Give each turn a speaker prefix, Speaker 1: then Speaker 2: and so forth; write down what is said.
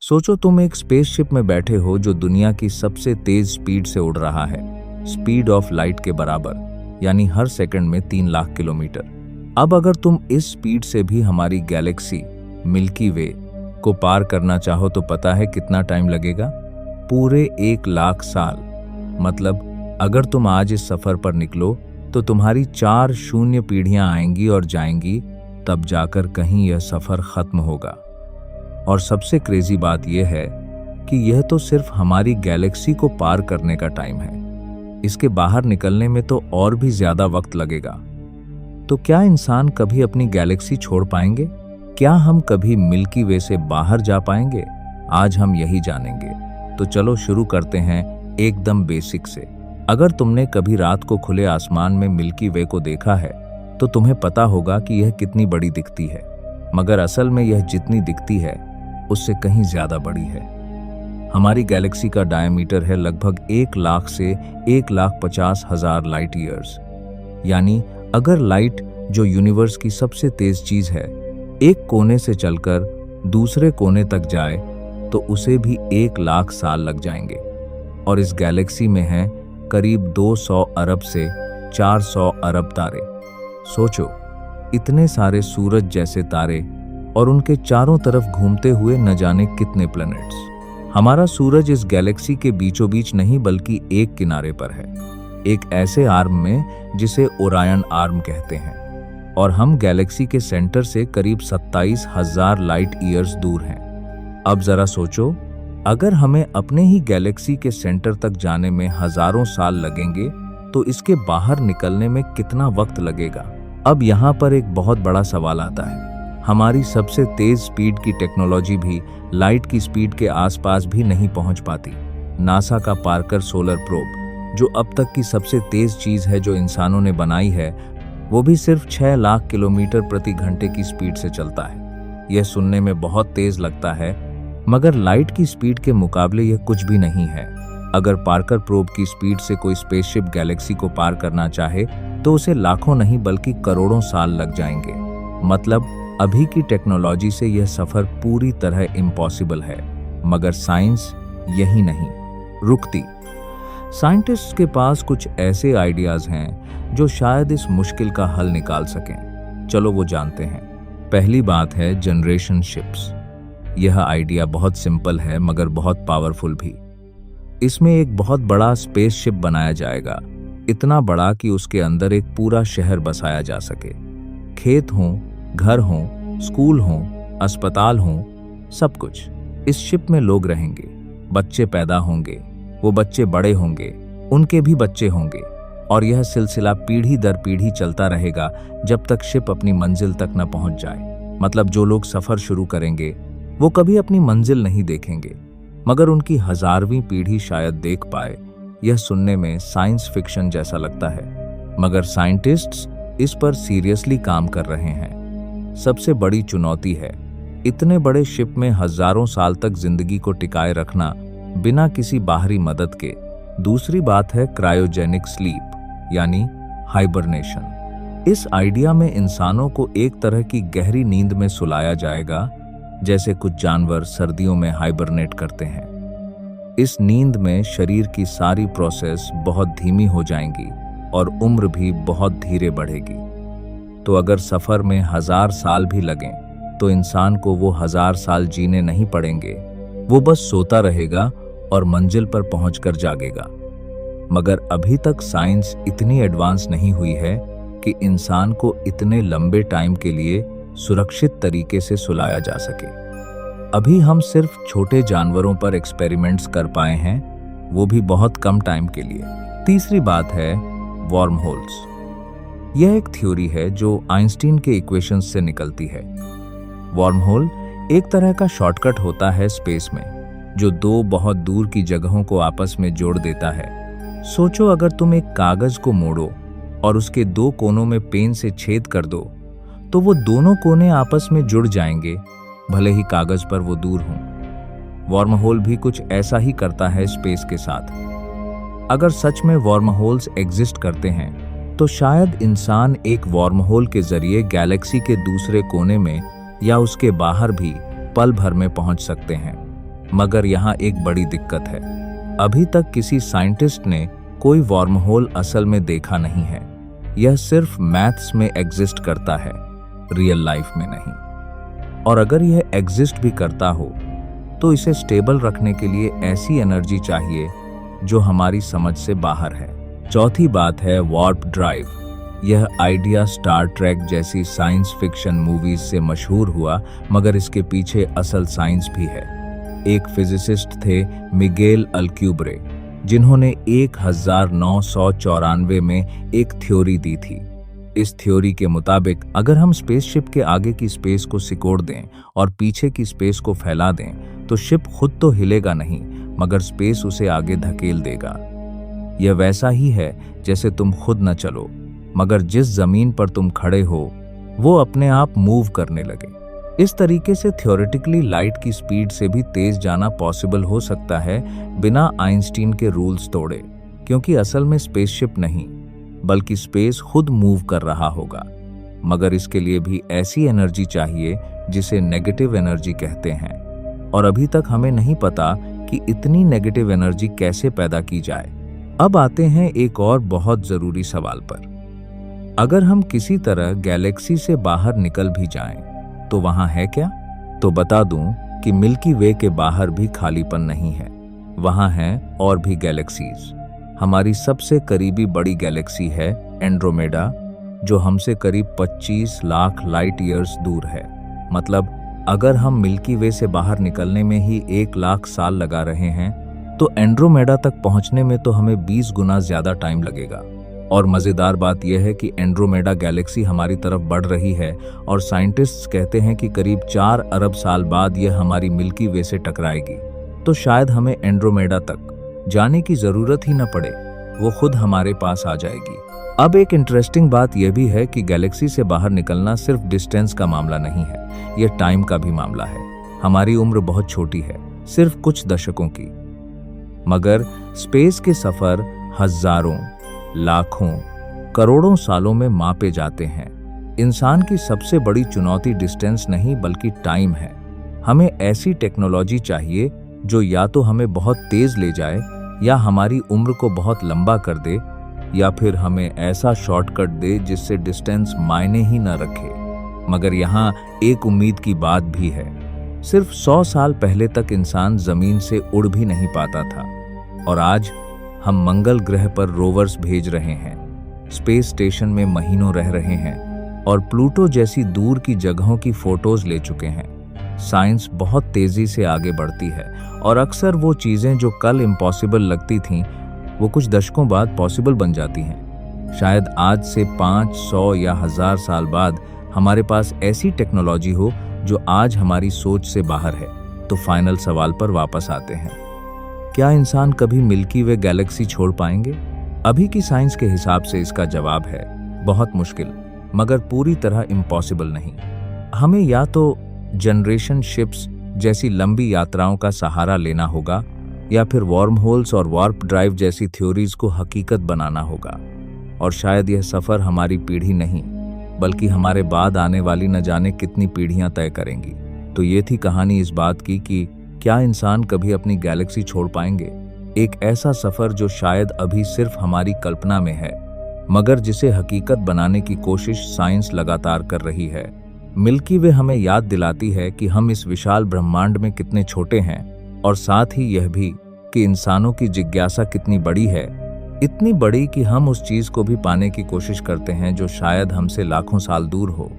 Speaker 1: सोचो तुम एक स्पेसशिप में बैठे हो जो दुनिया की सबसे तेज स्पीड से उड़ रहा है, स्पीड ऑफ लाइट के बराबर, यानी हर सेकंड में 3 लाख किलोमीटर। अब अगर तुम इस स्पीड से भी हमारी गैलेक्सी मिल्की वे को पार करना चाहो तो पता है कितना टाइम लगेगा? पूरे 1 लाख साल। मतलब अगर तुम आज इस सफर पर निकलो तो तुम्हारी 4 शून्य पीढ़ियां आएंगी और जाएंगी, तब जाकर कहीं यह सफर खत्म होगा। और सबसे क्रेजी बात यह है कि यह तो सिर्फ हमारी गैलेक्सी को पार करने का टाइम है। इसके बाहर निकलने में तो और भी ज्यादा वक्त लगेगा। तो क्या इंसान कभी अपनी गैलेक्सी छोड़ पाएंगे? क्या हम कभी मिल्की वे से बाहर जा पाएंगे? आज हम यही जानेंगे। तो चलो शुरू करते हैं एकदम बेसिक से। अगर तुमने कभी रात को खुले आसमान में मिल्की वे को देखा है तो तुम्हें पता होगा कि यह कितनी बड़ी दिखती है, मगर असल में यह जितनी दिखती है उससे कहीं ज्यादा बड़ी है। हमारी गैलेक्सी का डायमीटर है लगभग 1 लाख से 1,50,000 लाइट ईयर्स। यानी अगर लाइट, जो यूनिवर्स की सबसे तेज चीज है, एक कोने से चलकर दूसरे कोने तक जाए तो उसे भी 1 लाख साल लग जाएंगे। और इस गैलेक्सी में है करीब 200 अरब से 400 अरब तारे। सोचो, इतने सारे सूरज जैसे तारे और उनके चारों तरफ घूमते हुए न जाने कितने प्लैनेट्स। हमारा सूरज इस गैलेक्सी के बीचों बीच नहीं बल्कि एक किनारे पर है, एक ऐसे आर्म में जिसे ओरायन आर्म कहते हैं। और हम गैलेक्सी के सेंटर से करीब 27,000 लाइट ईयर्स दूर हैं। अब जरा सोचो, अगर हमें अपने ही गैलेक्सी के सेंटर तक जाने में हजारों साल लगेंगे तो इसके बाहर निकलने में कितना वक्त लगेगा? अब यहाँ पर एक बहुत बड़ा सवाल आता है। हमारी सबसे तेज स्पीड की टेक्नोलॉजी भी लाइट की स्पीड के आसपास भी नहीं पहुंच पाती। नासा का पार्कर सोलर प्रोब, जो अब तक की सबसे तेज चीज है जो इंसानों ने बनाई है, वो भी सिर्फ 6 लाख किलोमीटर प्रति घंटे की स्पीड से चलता है। यह सुनने में बहुत तेज लगता है, मगर लाइट की स्पीड के मुकाबले यह कुछ भी नहीं है। अगर पार्कर प्रोब की स्पीड से कोई स्पेसशिप गैलेक्सी को पार करना चाहे तो उसे लाखों नहीं बल्कि करोड़ों साल लग जाएंगे। मतलब अभी की टेक्नोलॉजी से यह सफर पूरी तरह इम्पॉसिबल है। मगर साइंस यही नहीं रुकती। साइंटिस्ट्स के पास कुछ ऐसे आइडियाज हैं जो शायद इस मुश्किल का हल निकाल सकें। चलो वो जानते हैं। पहली बात है जनरेशन शिप्स। यह आइडिया बहुत सिंपल है मगर बहुत पावरफुल भी। इसमें एक बहुत बड़ा स्पेसशिप बनाया जाएगा, इतना बड़ा कि उसके अंदर एक पूरा शहर बसाया जा सके। खेत हों, घर हों, स्कूल हों, अस्पताल हों, सब कुछ। इस शिप में लोग रहेंगे, बच्चे पैदा होंगे, वो बच्चे बड़े होंगे, उनके भी बच्चे होंगे, और यह सिलसिला पीढ़ी दर पीढ़ी चलता रहेगा जब तक शिप अपनी मंजिल तक न पहुंच जाए। मतलब जो लोग सफर शुरू करेंगे वो कभी अपनी मंजिल नहीं देखेंगे, मगर उनकी 1000वीं पीढ़ी शायद देख पाए। यह सुनने में साइंस फिक्शन जैसा लगता है, मगर साइंटिस्ट्स इस पर सीरियसली काम कर रहे हैं। सबसे बड़ी चुनौती है इतने बड़े शिप में हजारों साल तक जिंदगी को टिकाए रखना बिना किसी बाहरी मदद के। दूसरी बात है क्रायोजेनिक स्लीप, यानी हाइबरनेशन। इस आइडिया में इंसानों को एक तरह की गहरी नींद में सुलाया जाएगा, जैसे कुछ जानवर सर्दियों में हाइबरनेट करते हैं। इस नींद में शरीर की सारी प्रोसेस बहुत धीमी हो जाएंगी और उम्र भी बहुत धीरे बढ़ेगी। तो अगर सफर में 1000 साल भी लगें तो इंसान को वो 1000 साल जीने नहीं पड़ेंगे। वो बस सोता रहेगा और मंजिल पर पहुंचकर जागेगा। मगर अभी तक साइंस इतनी एडवांस नहीं हुई है कि इंसान को इतने लंबे टाइम के लिए सुरक्षित तरीके से सुलाया जा सके। अभी हम सिर्फ छोटे जानवरों पर एक्सपेरिमेंट्स कर पाए हैं, वो भी बहुत कम टाइम के लिए। तीसरी बात है वॉर्म होल्स। यह एक थ्योरी है जो आइंस्टीन के इक्वेशंस से निकलती है। वॉर्म होल एक तरह का शॉर्टकट होता है स्पेस में, जो 2 बहुत दूर की जगहों को आपस में जोड़ देता है। सोचो, अगर तुम एक कागज को मोड़ो और उसके 2 कोनों में पेन से छेद कर दो तो वो दोनों कोने आपस में जुड़ जाएंगे, भले ही कागज पर वो दूर हों। वॉर्म होल भी कुछ ऐसा ही करता है स्पेस के साथ। अगर सच में वॉर्म होल्स एग्जिस्ट करते हैं तो शायद इंसान एक वॉर्म होल के जरिए गैलेक्सी के दूसरे कोने में या उसके बाहर भी पल भर में पहुंच सकते हैं। मगर यहाँ एक बड़ी दिक्कत है। अभी तक किसी साइंटिस्ट ने कोई वर्महोल असल में देखा नहीं है। यह सिर्फ मैथ्स में एग्जिस्ट करता है, रियल लाइफ में नहीं। और अगर यह एग्जिस्ट भी करता हो तो इसे स्टेबल रखने के लिए ऐसी एनर्जी चाहिए जो हमारी समझ से बाहर है। चौथी बात है वार्प ड्राइव। यह आइडिया स्टार ट्रेक जैसी साइंस फिक्शन मूवीज से मशहूर हुआ, मगर इसके पीछे असल साइंस भी है। एक फिजिसिस्ट थे मिगेल अल्क्यूब्रे, जिन्होंने 1994 में एक थ्योरी दी थी। इस थ्योरी के मुताबिक अगर हम स्पेसशिप के आगे की स्पेस को सिकोड़ दें और पीछे की स्पेस को फैला दें तो शिप खुद तो हिलेगा नहीं, मगर स्पेस उसे आगे धकेल देगा। यह वैसा ही है जैसे तुम खुद न चलो, मगर जिस जमीन पर तुम खड़े हो वो अपने आप मूव करने लगे। इस तरीके से थ्योरेटिकली लाइट की स्पीड से भी तेज जाना पॉसिबल हो सकता है बिना आइंस्टीन के रूल्स तोड़े, क्योंकि असल में स्पेसशिप नहीं बल्कि स्पेस खुद मूव कर रहा होगा। मगर इसके लिए भी ऐसी एनर्जी चाहिए जिसे नेगेटिव एनर्जी कहते हैं, और अभी तक हमें नहीं पता कि इतनी नेगेटिव एनर्जी कैसे पैदा की जाए। अब आते हैं एक और बहुत जरूरी सवाल पर। अगर हम किसी तरह गैलेक्सी से बाहर निकल भी जाएं, तो वहां है क्या? तो बता दूं कि मिल्की वे के बाहर भी खालीपन नहीं है, वहां हैं और भी गैलेक्सीज। हमारी सबसे करीबी बड़ी गैलेक्सी है एंड्रोमेडा, जो हमसे करीब 25 लाख लाइट ईयर्स दूर है। मतलब अगर हम मिल्की वे से बाहर निकलने में ही 1 लाख साल लगा रहे हैं, तो एंड्रोमेडा तक पहुंचने में तो हमें 20 गुना ज्यादा टाइम लगेगा। और मजेदार बात यह है कि एंड्रोमेडा गैलेक्सी हमारी तरफ बढ़ रही है और साइंटिस्ट्स कहते हैं कि करीब 4 अरब साल बाद यह हमारी मिल्की वे से टकराएगी। तो शायद हमें एंड्रोमेडा तक जाने की जरूरत ही न पड़े, वो खुद हमारे पास आ जाएगी। अब एक इंटरेस्टिंग बात यह भी है कि गैलेक्सी से बाहर निकलना सिर्फ डिस्टेंस का मामला नहीं है, यह टाइम का भी मामला है। हमारी उम्र बहुत छोटी है, सिर्फ कुछ दशकों की, मगर स्पेस के सफर हजारों, लाखों, करोड़ों सालों में मापे जाते हैं। इंसान की सबसे बड़ी चुनौती डिस्टेंस नहीं बल्कि टाइम है। हमें ऐसी टेक्नोलॉजी चाहिए जो या तो हमें बहुत तेज ले जाए, या हमारी उम्र को बहुत लंबा कर दे, या फिर हमें ऐसा शॉर्टकट दे जिससे डिस्टेंस मायने ही न रखे। मगर यहाँ एक उम्मीद की बात भी है। सिर्फ 100 साल पहले तक इंसान जमीन से उड़ भी नहीं पाता था, और आज हम मंगल ग्रह पर रोवर्स भेज रहे हैं, स्पेस स्टेशन में महीनों रह रहे हैं और प्लूटो जैसी दूर की जगहों की फोटोज ले चुके हैं। साइंस बहुत तेजी से आगे बढ़ती है, और अक्सर वो चीजें जो कल इम्पॉसिबल लगती थीं, वो कुछ दशकों बाद पॉसिबल बन जाती हैं। शायद आज से 500 या 1000 साल बाद हमारे पास ऐसी टेक्नोलॉजी हो जो आज हमारी सोच से बाहर है। तो फाइनल सवाल पर वापस आते हैं, क्या इंसान कभी मिल्की वे गैलेक्सी छोड़ पाएंगे? अभी की साइंस के हिसाब से इसका जवाब है बहुत मुश्किल, मगर पूरी तरह इम्पॉसिबल नहीं। हमें या तो जनरेशन शिप्स जैसी लंबी यात्राओं का सहारा लेना होगा, या फिर वार्म होल्स और वार्प ड्राइव जैसी थ्योरीज को हकीकत बनाना होगा। और शायद यह सफर हमारी पीढ़ी नहीं बल्कि हमारे बाद आने वाली न जाने कितनी पीढ़ियां तय करेंगी। तो ये थी कहानी इस बात की कि क्या इंसान कभी अपनी गैलेक्सी छोड़ पाएंगे। एक ऐसा सफर जो शायद अभी सिर्फ हमारी कल्पना में है, मगर जिसे हकीकत बनाने की कोशिश साइंस लगातार कर रही है। मिल्की वे हमें याद दिलाती है कि हम इस विशाल ब्रह्मांड में कितने छोटे हैं, और साथ ही यह भी कि इंसानों की जिज्ञासा कितनी बड़ी है, इतनी बड़ी कि हम उस चीज को भी पाने की कोशिश करते हैं जो शायद हमसे लाखों साल दूर हो।